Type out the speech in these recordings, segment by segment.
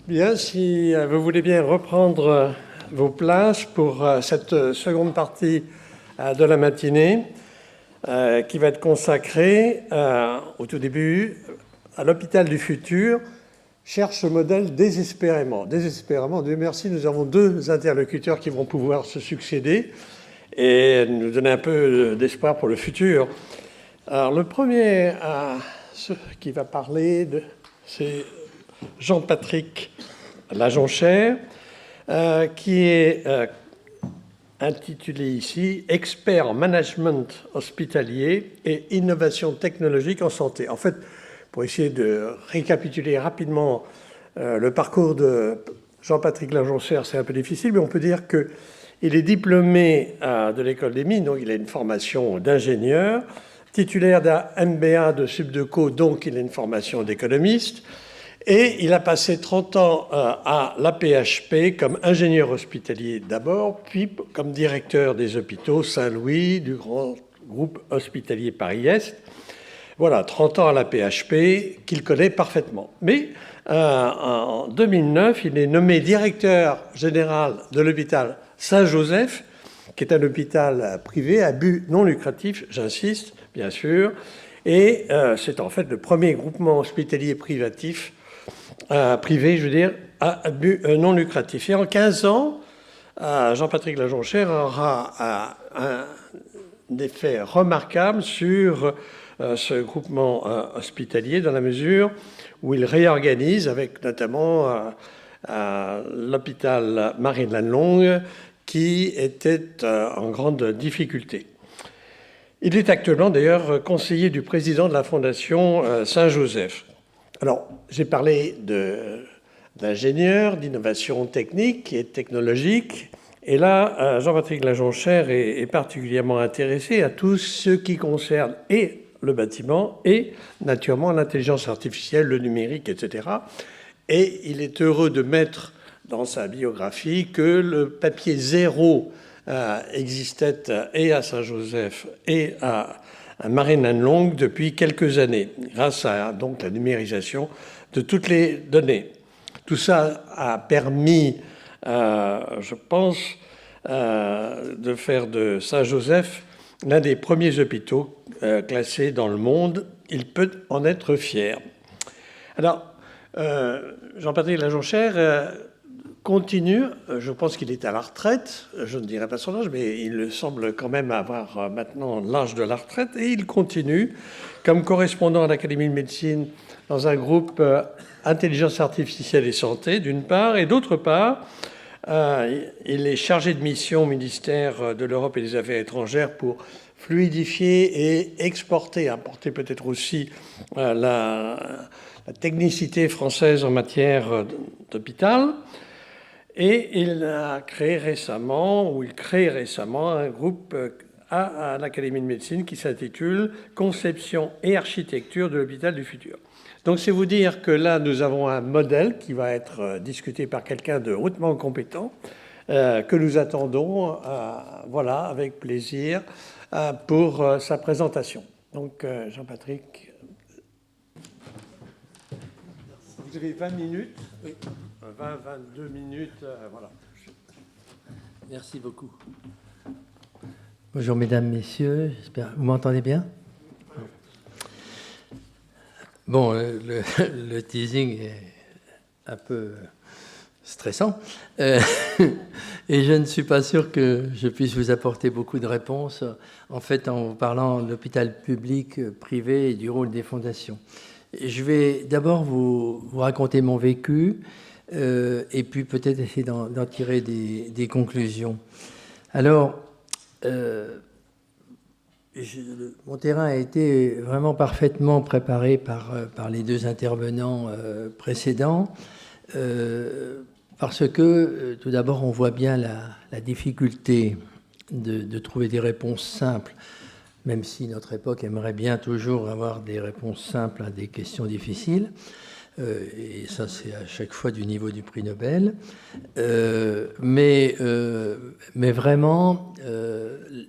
Bien, si vous voulez bien reprendre vos places pour cette seconde partie de la matinée qui va être consacrée au tout début à l'hôpital du futur, cherche ce modèle désespérément. Désespérément, Dieu merci, nous avons deux interlocuteurs qui vont pouvoir se succéder et nous donner un peu d'espoir pour le futur. Alors le premier qui va parler, c'est Jean-Patrick Lajonchère, qui est intitulé ici « Expert en management hospitalier et innovation technologique en santé ». En fait, pour essayer de récapituler rapidement le parcours de Jean-Patrick Lajonchère, c'est un peu difficile, mais on peut dire qu'il est diplômé de l'École des Mines, donc il a une formation d'ingénieur, titulaire d'un MBA de Subdeco, donc il a une formation d'économiste. Et il a passé 30 ans à l'AP-HP comme ingénieur hospitalier d'abord, puis comme directeur des hôpitaux Saint-Louis, du grand groupe hospitalier Paris-Est. Voilà, 30 ans à l'AP-HP qu'il connaît parfaitement. Mais en 2009, il est nommé directeur général de l'hôpital Saint-Joseph, qui est un hôpital privé à but non lucratif, j'insiste, bien sûr. Et c'est en fait le premier groupement hospitalier privé, je veux dire, à but non lucratif. Et en 15 ans, Jean-Patrick Lajonchère aura un effet remarquable sur ce groupement hospitalier dans la mesure où il réorganise avec notamment l'hôpital Marine-Lannelongue qui était en grande difficulté. Il est actuellement d'ailleurs conseiller du président de la Fondation Saint-Joseph. Alors, j'ai parlé d'ingénieur, d'innovation technique et technologique. Et là, Jean-Patrick Lajonchère est particulièrement intéressé à tout ce qui concerne et le bâtiment et naturellement l'intelligence artificielle, le numérique, etc. Et il est heureux de mettre dans sa biographie que le papier zéro existait et à Saint-Joseph et à Marine-Lannelongue depuis quelques années, grâce à donc la numérisation de toutes les données. Tout ça a permis, je pense, de faire de Saint-Joseph l'un des premiers hôpitaux classés dans le monde. Il peut en être fier. Alors, Jean-Patrick Lajonchère continue, je pense qu'il est à la retraite, je ne dirai pas son âge, mais il semble quand même avoir maintenant l'âge de la retraite, et il continue comme correspondant à l'Académie de médecine dans un groupe intelligence artificielle et santé, d'une part, et d'autre part, il est chargé de mission au ministère de l'Europe et des Affaires étrangères pour fluidifier et exporter, importer peut-être aussi la technicité française en matière d'hôpital. Et il a créé récemment, ou il crée récemment, un groupe à l'Académie de médecine qui s'intitule « Conception et architecture de l'hôpital du futur ». Donc c'est vous dire que là, nous avons un modèle qui va être discuté par quelqu'un de hautement compétent, que nous attendons, voilà, avec plaisir, pour sa présentation. Donc Jean-Patrick, vous avez 20 minutes. Oui. 20-22 minutes, voilà. Merci beaucoup. Bonjour mesdames, messieurs, j'espère. Vous m'entendez bien? Bon, le teasing est un peu stressant et je ne suis pas sûr que je puisse vous apporter beaucoup de réponses, en fait, en vous parlant de l'hôpital public, privé et du rôle des fondations. Je vais d'abord vous raconter mon vécu et puis peut-être essayer d'en tirer des conclusions. Alors, mon terrain a été vraiment parfaitement préparé par les deux intervenants précédents, parce que, tout d'abord, on voit bien la difficulté de trouver des réponses simples même si notre époque aimerait bien toujours avoir des réponses simples à des questions difficiles. Et ça, c'est à chaque fois du niveau du prix Nobel. Mais vraiment,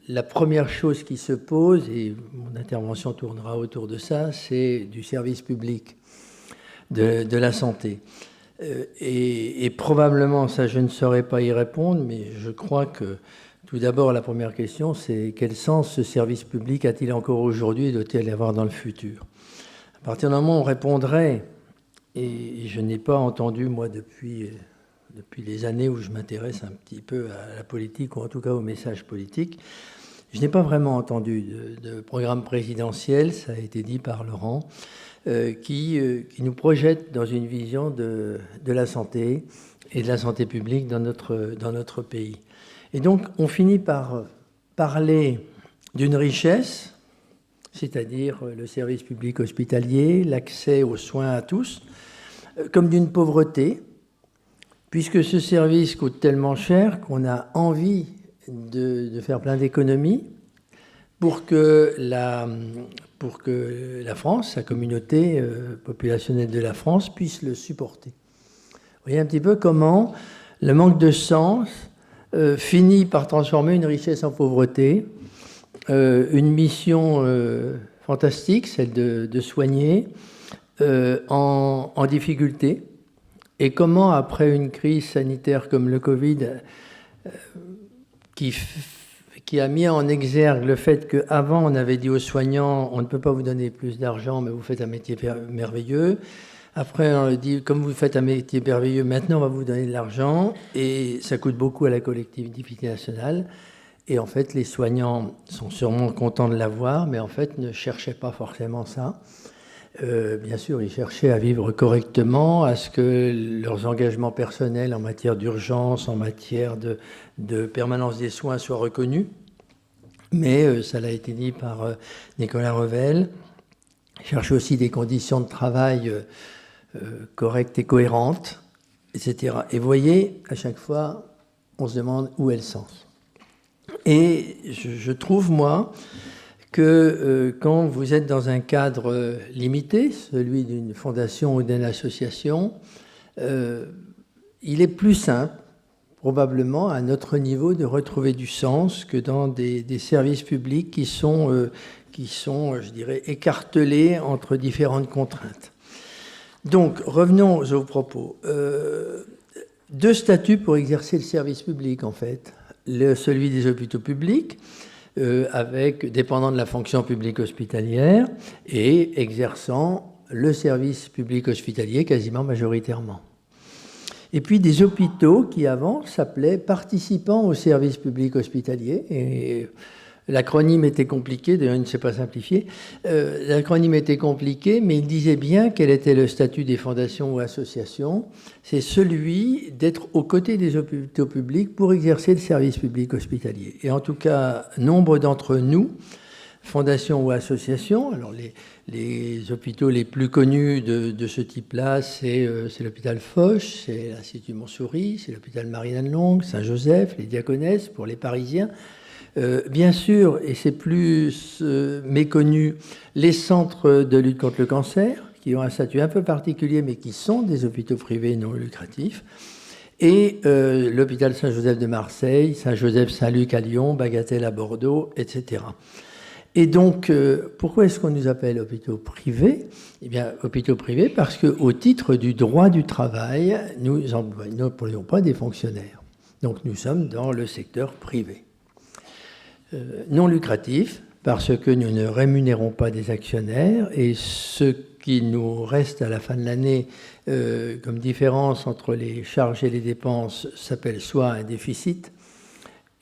la première chose qui se pose, et mon intervention tournera autour de ça, c'est du service public de la santé. Et probablement, ça, je ne saurais pas y répondre, mais je crois que tout d'abord, la première question, c'est quel sens ce service public a-t-il encore aujourd'hui et doit-il avoir dans le futur? À partir du moment où on répondrait, et je n'ai pas entendu, moi, depuis les années où je m'intéresse un petit peu à la politique, ou en tout cas au message politique, je n'ai pas vraiment entendu de programme présidentiel, ça a été dit par Laurent, qui nous projette dans une vision de la santé et de la santé publique dans notre pays. Et donc, on finit par parler d'une richesse, c'est-à-dire le service public hospitalier, l'accès aux soins à tous, comme d'une pauvreté, puisque ce service coûte tellement cher qu'on a envie de faire plein d'économies pour que la France, sa communauté populationnelle de la France, puisse le supporter. Vous voyez un petit peu comment le manque de sens finit par transformer une richesse en pauvreté, une mission fantastique, celle de soigner, en difficulté, et comment, après une crise sanitaire comme le Covid, qui a mis en exergue le fait qu'avant, on avait dit aux soignants, on ne peut pas vous donner plus d'argent, mais vous faites un métier merveilleux. Après, on a dit, comme vous faites un métier merveilleux, maintenant, on va vous donner de l'argent, et ça coûte beaucoup à la collectivité nationale. Et en fait, les soignants sont sûrement contents de l'avoir, mais en fait, ne cherchaient pas forcément ça. Bien sûr, ils cherchaient à vivre correctement, à ce que leurs engagements personnels en matière d'urgence, en matière de permanence des soins soient reconnus. Mais ça l'a été dit par Nicolas Revel, ils cherchaient aussi des conditions de travail correctes et cohérentes, etc. Et vous voyez, à chaque fois, on se demande où est le sens. Et je trouve, moi, que quand vous êtes dans un cadre limité, celui d'une fondation ou d'une association, il est plus simple, probablement, à notre niveau, de retrouver du sens que dans des services publics qui sont, je dirais, écartelés entre différentes contraintes. Donc, revenons aux propos. Deux statuts pour exercer le service public, en fait. Celui des hôpitaux publics, avec dépendant de la fonction publique hospitalière et exerçant le service public hospitalier quasiment majoritairement. Et puis des hôpitaux qui avant s'appelaient participants au service public hospitalier. Et l'acronyme était compliqué, d'ailleurs il ne s'est pas simplifié. L'acronyme était compliqué, mais il disait bien quel était le statut des fondations ou associations. C'est celui d'être aux côtés des hôpitaux publics pour exercer le service public hospitalier. Et en tout cas, nombre d'entre nous, fondations ou associations, alors les hôpitaux les plus connus de ce type-là, c'est l'hôpital Foch, c'est l'Institut Montsouris, c'est l'hôpital Marie-Lannelongue, Saint-Joseph, les Diaconesses pour les Parisiens. Bien sûr, et c'est plus méconnu, les centres de lutte contre le cancer, qui ont un statut un peu particulier, mais qui sont des hôpitaux privés non lucratifs, et l'hôpital Saint-Joseph de Marseille, Saint-Joseph-Saint-Luc à Lyon, Bagatelle à Bordeaux, etc. Et donc, pourquoi est-ce qu'on nous appelle hôpitaux privés? Eh bien, hôpitaux privés parce qu'au titre du droit du travail, nous n'employons pas des fonctionnaires. Donc, nous sommes dans le secteur privé. Non lucratif, parce que nous ne rémunérons pas des actionnaires, et ce qui nous reste à la fin de l'année comme différence entre les charges et les dépenses s'appelle soit un déficit,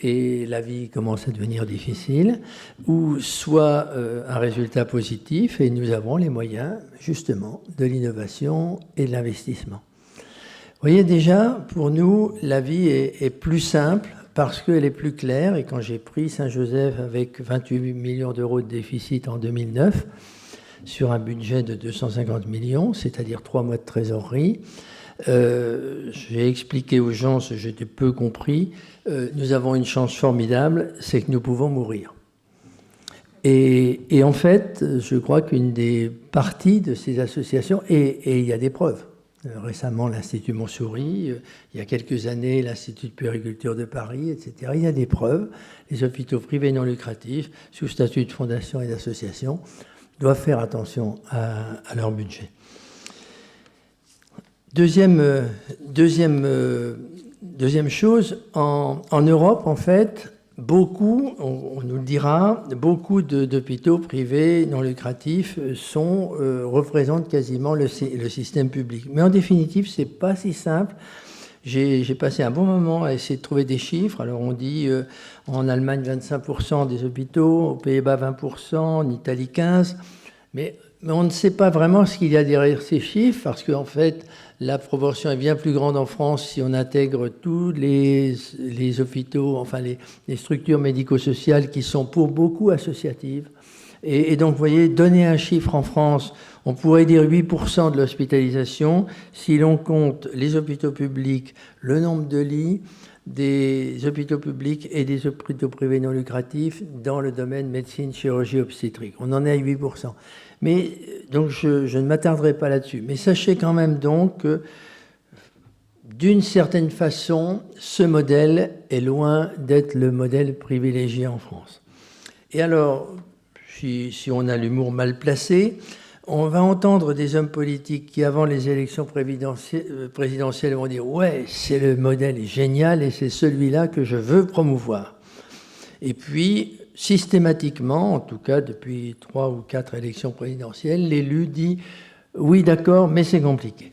et la vie commence à devenir difficile, ou soit un résultat positif, et nous avons les moyens, justement, de l'innovation et de l'investissement. Vous voyez déjà, pour nous, la vie est plus simple, parce qu'elle est plus claire, et quand j'ai pris Saint-Joseph avec 28 millions d'euros de déficit en 2009, sur un budget de 250 millions, c'est-à-dire 3 mois de trésorerie, j'ai expliqué aux gens, ce que j'étais peu compris, nous avons une chance formidable, c'est que nous pouvons mourir. Et en fait, je crois qu'une des parties de ces associations, et il y a des preuves, récemment l'Institut Montsouris, il y a quelques années l'Institut de puériculture de Paris, etc. Il y a des preuves. Les hôpitaux privés non lucratifs, sous statut de fondation et d'association, doivent faire attention à leur budget. Deuxième chose, en Europe, en fait, beaucoup, on nous le dira, beaucoup d'hôpitaux privés non lucratifs représentent quasiment le système public. Mais en définitive, c'est pas si simple. J'ai passé un bon moment à essayer de trouver des chiffres. Alors on dit en Allemagne 25% des hôpitaux, aux Pays-Bas 20%, en Italie 15%, mais on ne sait pas vraiment ce qu'il y a derrière ces chiffres, parce qu'en fait, la proportion est bien plus grande en France si on intègre tous les hôpitaux, enfin les structures médico-sociales qui sont pour beaucoup associatives. Et donc, vous voyez, donner un chiffre en France, on pourrait dire 8% de l'hospitalisation si l'on compte les hôpitaux publics, le nombre de lits des hôpitaux publics et des hôpitaux privés non lucratifs dans le domaine médecine, chirurgie, obstétrique. On en est à 8%. Mais donc je ne m'attarderai pas là-dessus. Mais sachez quand même donc que d'une certaine façon, ce modèle est loin d'être le modèle privilégié en France. Et alors, si on a l'humour mal placé, on va entendre des hommes politiques qui, avant les élections présidentielles, vont dire « Ouais, c'est le modèle génial et c'est celui-là que je veux promouvoir ». Et puis, systématiquement, en tout cas depuis 3 ou 4 élections présidentielles, l'élu dit « Oui, d'accord, mais c'est compliqué ».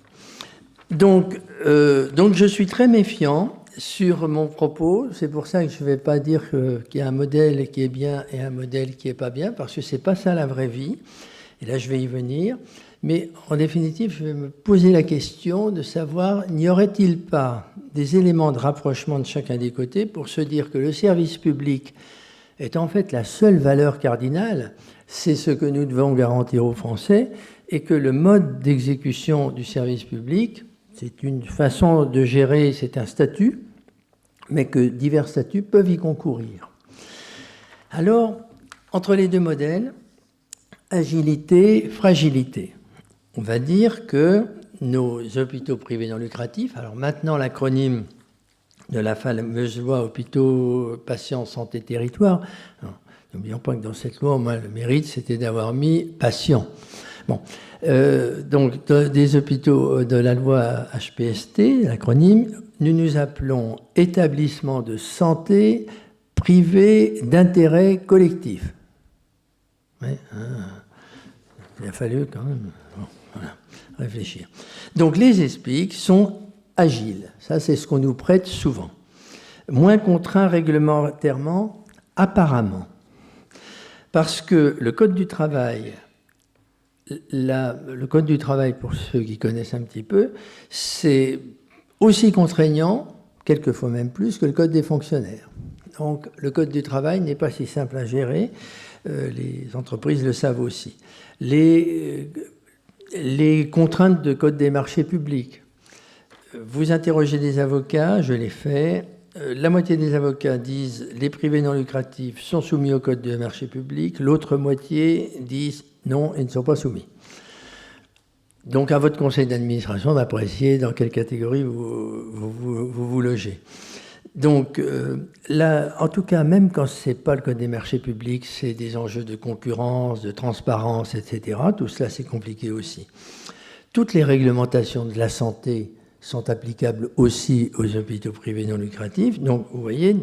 Donc, je suis très méfiant sur mon propos. C'est pour ça que je ne vais pas dire qu'il y a un modèle qui est bien et un modèle qui n'est pas bien, parce que ce n'est pas ça la vraie vie. Et là, je vais y venir. Mais en définitive, je vais me poser la question de savoir, n'y aurait-il pas des éléments de rapprochement de chacun des côtés pour se dire que le service public est en fait la seule valeur cardinale, c'est ce que nous devons garantir aux Français, et que le mode d'exécution du service public, c'est une façon de gérer, c'est un statut, mais que divers statuts peuvent y concourir. Alors, entre les deux modèles, agilité, fragilité. On va dire que nos hôpitaux privés non lucratifs, alors maintenant l'acronyme de la fameuse loi hôpitaux, patients, santé, territoire, n'oublions pas que dans cette loi, moi, le mérite, c'était d'avoir mis patients. Bon, donc des hôpitaux de la loi HPST, l'acronyme, nous nous appelons établissements de santé privés d'intérêt collectif. Ouais, il a fallu quand même réfléchir. Donc les ESPIC sont agiles, ça c'est ce qu'on nous prête souvent. Moins contraints réglementairement, apparemment. Parce que le Code du travail, le Code du travail, pour ceux qui connaissent un petit peu, c'est aussi contraignant, quelquefois même plus, que le Code des fonctionnaires. Donc le Code du travail n'est pas si simple à gérer. Les entreprises le savent aussi. Les contraintes de code des marchés publics. Vous interrogez des avocats, je l'ai fait. La moitié des avocats disent les privés non lucratifs sont soumis au code des marchés publics. L'autre moitié disent non, ils ne sont pas soumis. Donc à votre conseil d'administration d'apprécier dans quelle catégorie vous logez. Donc là, en tout cas, même quand ce n'est pas le code des marchés publics, c'est des enjeux de concurrence, de transparence, etc. Tout cela, c'est compliqué aussi. Toutes les réglementations de la santé sont applicables aussi aux hôpitaux privés non lucratifs. Donc, vous voyez,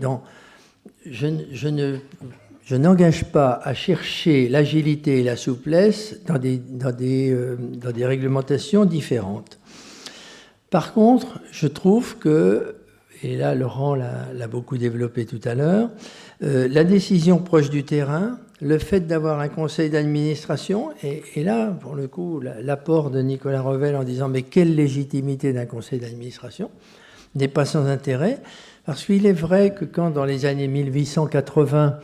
je n'engage pas à chercher l'agilité et la souplesse dans des réglementations différentes. Par contre, je trouve que, et là Laurent l'a beaucoup développé tout à l'heure, la décision proche du terrain, le fait d'avoir un conseil d'administration, et là, pour le coup, l'apport de Nicolas Revel en disant « mais quelle légitimité d'un conseil d'administration ?» n'est pas sans intérêt, parce qu'il est vrai que quand, dans les années 1880,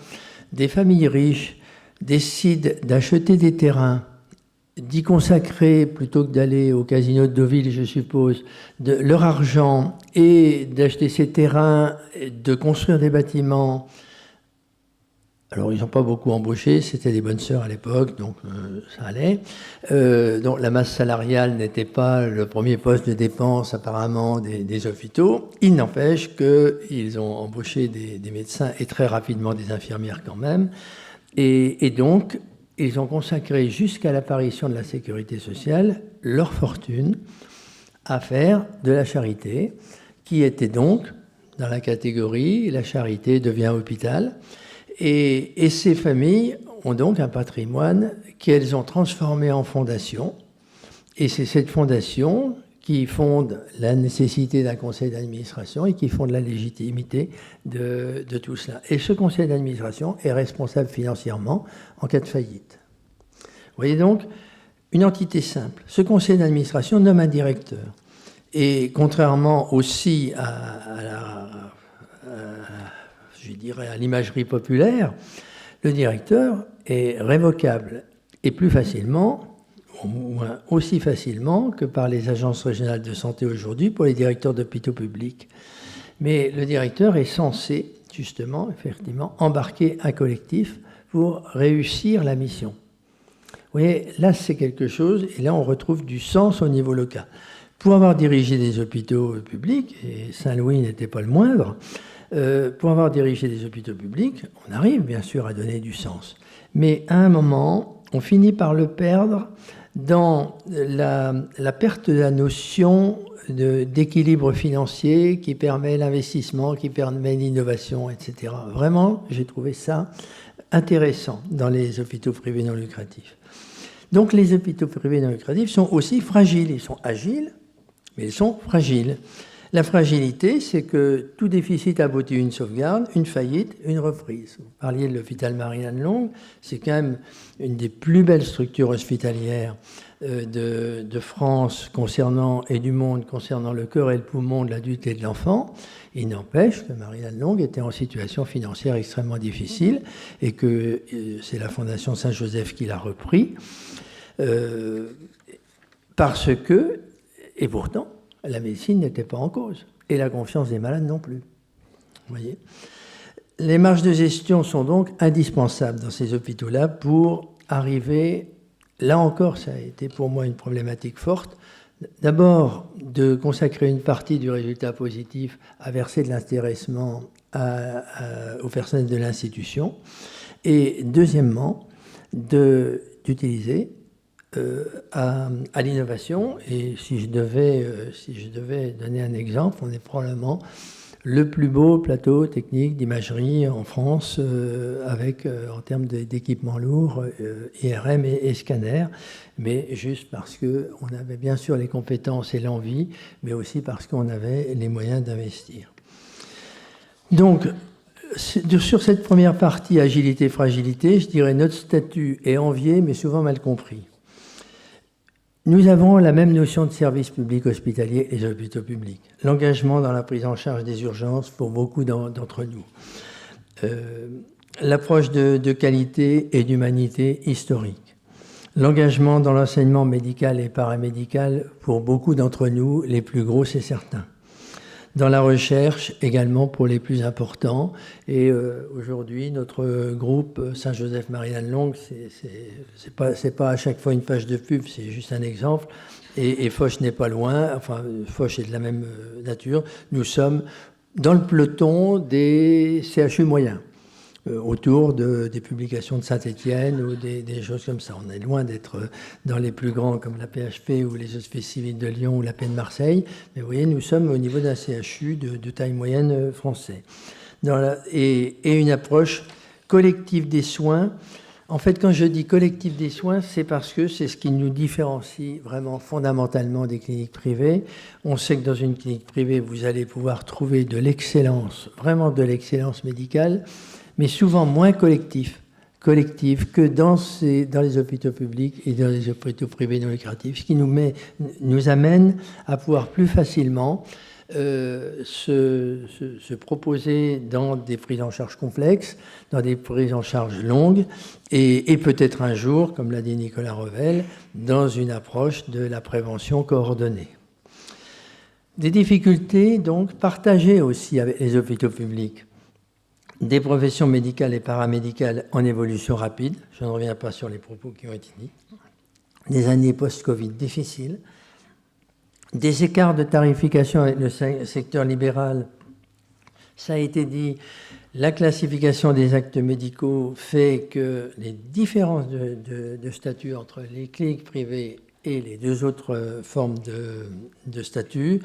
des familles riches décident d'acheter des terrains, d'y consacrer, plutôt que d'aller au casino de Deauville, je suppose, de leur argent et d'acheter ces terrains, de construire des bâtiments Alors, ils n'ont pas beaucoup embauché, c'était des bonnes sœurs à l'époque, donc ça allait. Donc, la masse salariale n'était pas le premier poste de dépense, apparemment, des hôpitaux. Il n'empêche qu'ils ont embauché des médecins et très rapidement des infirmières quand même. Et donc, ils ont consacré jusqu'à l'apparition de la sécurité sociale leur fortune à faire de la charité, qui était donc dans la catégorie « la charité devient hôpital ». Et ces familles ont donc un patrimoine qu'elles ont transformé en fondation. Et c'est cette fondation qui fonde la nécessité d'un conseil d'administration et qui fonde la légitimité de tout cela. Et ce conseil d'administration est responsable financièrement en cas de faillite. Vous voyez donc, une entité simple. Ce conseil d'administration nomme un directeur. Et contrairement aussi à l'imagerie populaire, le directeur est révocable et plus facilement, au moins aussi facilement que par les agences régionales de santé aujourd'hui pour les directeurs d'hôpitaux publics. Mais le directeur est censé, justement, effectivement, embarquer un collectif pour réussir la mission. Vous voyez, là, c'est quelque chose, et là, on retrouve du sens au niveau local. Pour avoir dirigé des hôpitaux publics, et Saint-Louis n'était pas le moindre, pour avoir dirigé des hôpitaux publics, on arrive bien sûr à donner du sens. Mais à un moment, on finit par le perdre dans la perte de la notion d'équilibre financier qui permet l'investissement, qui permet l'innovation, etc. Vraiment, j'ai trouvé ça intéressant dans les hôpitaux privés non lucratifs. Donc les hôpitaux privés non lucratifs sont aussi fragiles. Ils sont agiles, mais ils sont fragiles. La fragilité, c'est que tout déficit aboutit à une sauvegarde, une faillite, une reprise. Vous parliez de l'hôpital Marie-Lannelongue, c'est quand même une des plus belles structures hospitalières de France et du monde concernant le cœur et le poumon de l'adulte et de l'enfant. Il n'empêche que Marie-Lannelongue était en situation financière extrêmement difficile et que c'est la Fondation Saint-Joseph qui l'a repris parce que, et pourtant, la médecine n'était pas en cause, et la confiance des malades non plus. Vous voyez ? Les marges de gestion sont donc indispensables dans ces hôpitaux-là pour arriver, là encore, ça a été pour moi une problématique forte, d'abord de consacrer une partie du résultat positif à verser de l'intéressement au personnel de l'institution, et deuxièmement, d'utiliser à l'innovation. Et si je devais donner un exemple, on est probablement le plus beau plateau technique d'imagerie en France avec, en termes d'équipements lourds, IRM et scanner, mais juste parce qu'on avait bien sûr les compétences et l'envie, mais aussi parce qu'on avait les moyens d'investir. Donc, sur cette première partie, agilité-fragilité, je dirais notre statut est envié, mais souvent mal compris. Nous avons la même notion de service public hospitalier et les hôpitaux publics. L'engagement dans la prise en charge des urgences pour beaucoup d'entre nous. L'approche de qualité et d'humanité historique. L'engagement dans l'enseignement médical et paramédical pour beaucoup d'entre nous, les plus gros, c'est certain. Dans la recherche, également pour les plus importants. Et aujourd'hui, notre groupe Saint-Joseph Marie-Lannelongue, c'est pas à chaque fois une page de pub, c'est juste un exemple. Et Foch n'est pas loin, enfin, Foch est de la même nature. Nous sommes dans le peloton des CHU moyens, autour des publications de Saint-Étienne ou des choses comme ça. On est loin d'être dans les plus grands comme la PHP ou les Hospices civils de Lyon ou la Paix de Marseille, mais vous voyez, nous sommes au niveau d'un CHU de taille moyenne français. Et une approche collective des soins. En fait, quand je dis collectif des soins, c'est parce que c'est ce qui nous différencie vraiment fondamentalement des cliniques privées. On sait que dans une clinique privée, vous allez pouvoir trouver de l'excellence, vraiment de l'excellence médicale, mais souvent moins collective que dans les hôpitaux publics et dans les hôpitaux privés non lucratifs, ce qui nous amène à pouvoir plus facilement se proposer dans des prises en charge complexes, dans des prises en charge longues, et peut-être un jour, comme l'a dit Nicolas Revel, dans une approche de la prévention coordonnée. Des difficultés, donc, partagées aussi avec les hôpitaux publics. des professions médicales et paramédicales en évolution rapide. Je ne reviens pas sur les propos qui ont été dits. Des années post-Covid difficiles. Des écarts de tarification avec le secteur libéral. Ça a été dit, la classification des actes médicaux fait que les différences de statut entre les cliniques privées et les deux autres formes de statut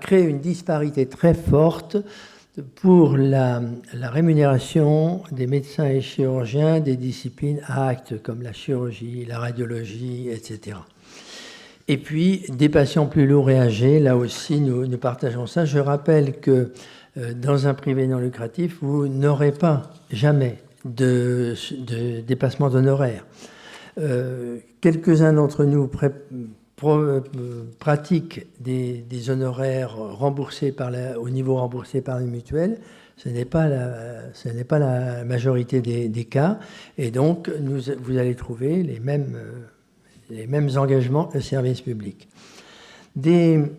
créent une disparité très forte pour la rémunération des médecins et chirurgiens des disciplines à actes comme la chirurgie, la radiologie, etc. Et puis, des patients plus lourds et âgés, là aussi, nous partageons ça. Je rappelle que dans un privé non lucratif, vous n'aurez pas jamais de dépassement d'honoraires. Quelques-uns d'entre nous pratiquent des honoraires remboursés au niveau remboursé par les mutuelles. Ce n'est pas la majorité des cas. Et donc, vous allez trouver les mêmes engagements de service public. Des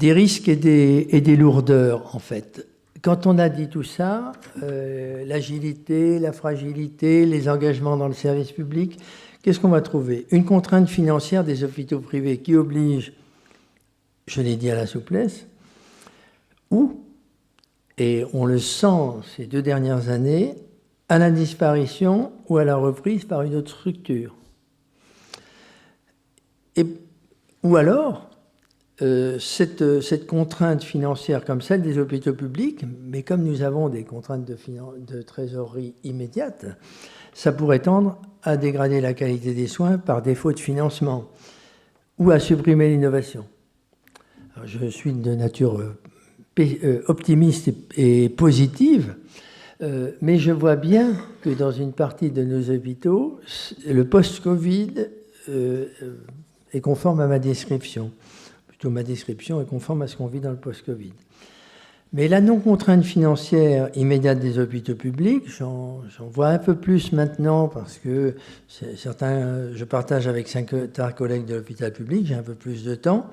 risques et des lourdeurs, en fait. Quand on a dit tout ça, l'agilité, la fragilité, les engagements dans le service public, qu'est-ce qu'on va trouver? Une contrainte financière des hôpitaux privés qui oblige, je l'ai dit, à la souplesse, et on le sent ces 2 dernières années, à la disparition ou à la reprise par une autre structure. Ou alors, cette contrainte financière comme celle des hôpitaux publics, mais comme nous avons des contraintes de trésorerie immédiates, ça pourrait tendre à dégrader la qualité des soins par défaut de financement ou à supprimer l'innovation. Je suis de nature optimiste et positive, mais je vois bien que dans une partie de nos hôpitaux, le post-Covid est conforme à ma description. Plutôt, ma description est conforme à ce qu'on vit dans le post-Covid. Mais la non-contrainte financière immédiate des hôpitaux publics, j'en vois un peu plus maintenant parce que je partage avec 5 collègues de l'hôpital public, j'ai un peu plus de temps,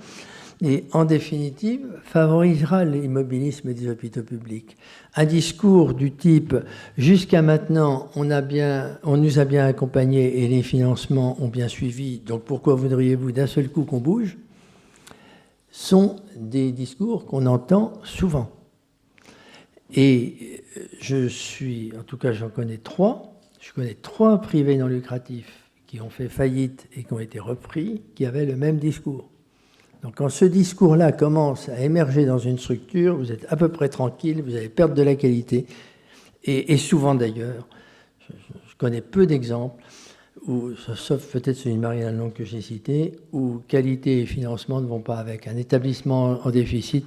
et en définitive, favorisera l'immobilisme des hôpitaux publics. Un discours du type « jusqu'à maintenant, on nous a bien accompagnés et les financements ont bien suivi, donc pourquoi voudriez-vous d'un seul coup qu'on bouge ?» sont des discours qu'on entend souvent. Et en tout cas j'en connais 3, je connais 3 privés non lucratifs qui ont fait faillite et qui ont été repris, qui avaient le même discours. Donc quand ce discours-là commence à émerger dans une structure, vous êtes à peu près tranquille, vous allez perdre de la qualité. Et souvent d'ailleurs, je connais peu d'exemples, sauf peut-être celui de Marianne Long que j'ai cité, où qualité et financement ne vont pas avec. Un établissement en déficit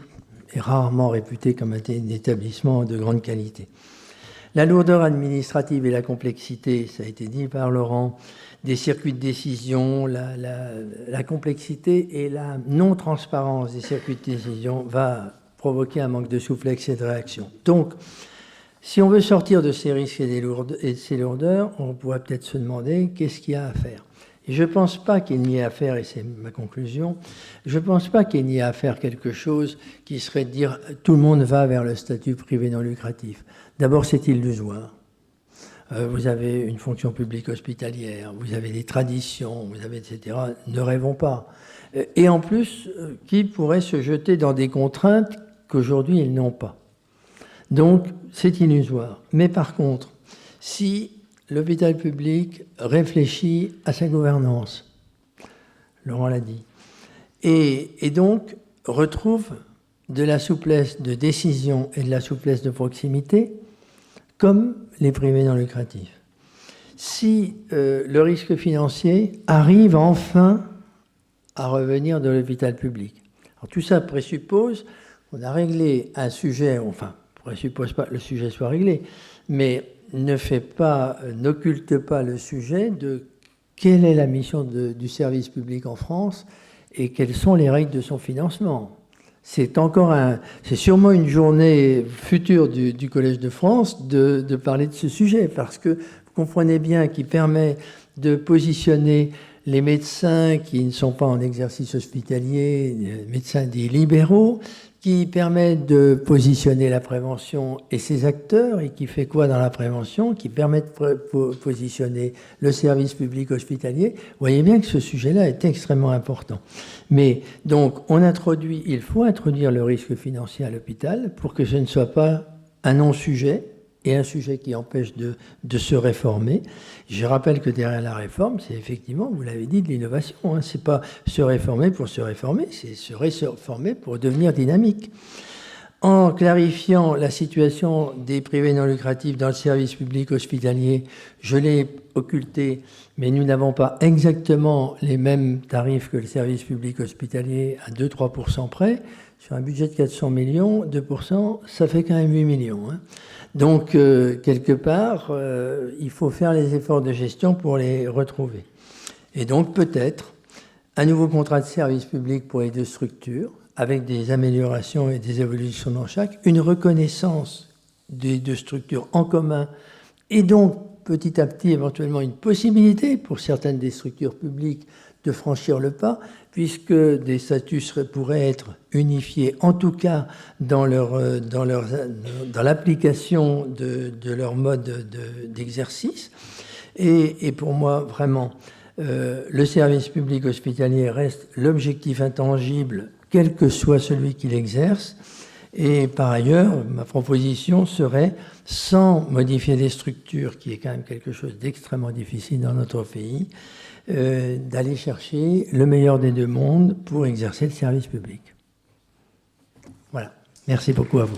est rarement réputé comme un établissement de grande qualité. La lourdeur administrative et la complexité, ça a été dit par Laurent, des circuits de décision, la complexité et la non-transparence des circuits de décision va provoquer un manque de souplesse et de réaction. Donc, si on veut sortir de ces risques et de ces lourdeurs, on pourrait peut-être se demander qu'est-ce qu'il y a à faire. Et je ne pense pas qu'il n'y ait à faire, et c'est ma conclusion, je ne pense pas qu'il n'y ait à faire quelque chose qui serait de dire tout le monde va vers le statut privé non lucratif. D'abord, c'est illusoire. Vous avez une fonction publique hospitalière, vous avez des traditions, vous avez etc. Ne rêvons pas. Et en plus, qui pourrait se jeter dans des contraintes qu'aujourd'hui ils n'ont pas? Donc, c'est illusoire. Mais par contre, si l'hôpital public réfléchit à sa gouvernance, Laurent l'a dit, et donc retrouve de la souplesse de décision et de la souplesse de proximité, comme les privés non lucratifs. Si le risque financier arrive enfin à revenir de l'hôpital public. Alors, tout ça présuppose qu'on a réglé un sujet, enfin, présuppose pas que le sujet soit réglé, mais n'occulte pas le sujet de quelle est la mission du service public en France et quelles sont les règles de son financement. C'est sûrement une journée future du Collège de France de parler de ce sujet, parce que vous comprenez bien qu'il permet de positionner les médecins qui ne sont pas en exercice hospitalier, les médecins dits libéraux, qui permet de positionner la prévention et ses acteurs, et qui fait quoi dans la prévention? Qui permet de positionner le service public hospitalier. Vous voyez bien que ce sujet-là est extrêmement important. Mais donc, il faut introduire le risque financier à l'hôpital pour que ce ne soit pas un non-sujet et un sujet qui empêche de se réformer. Je rappelle que derrière la réforme, c'est effectivement, vous l'avez dit, de l'innovation. Hein. C'est pas se réformer pour se réformer, c'est se réformer pour devenir dynamique. En clarifiant la situation des privés non lucratifs dans le service public hospitalier, je l'ai occulté, mais nous n'avons pas exactement les mêmes tarifs que le service public hospitalier à 2-3% près. Sur un budget de 400 millions, 2%, ça fait quand même 8 millions. Hein. Donc, quelque part, il faut faire les efforts de gestion pour les retrouver. Et donc, peut-être, un nouveau contrat de service public pour les deux structures, avec des améliorations et des évolutions dans chaque, une reconnaissance des deux structures en commun, et donc, petit à petit, éventuellement, une possibilité pour certaines des structures publiques de franchir le pas, puisque des statuts pourraient être unifiés, en tout cas dans l'application de leur mode d'exercice. Et pour moi, vraiment, le service public hospitalier reste l'objectif intangible, quel que soit celui qu'il exerce. Et par ailleurs, ma proposition serait, sans modifier les structures, qui est quand même quelque chose d'extrêmement difficile dans notre pays, d'aller chercher le meilleur des deux mondes pour exercer le service public. Voilà. Merci beaucoup à vous.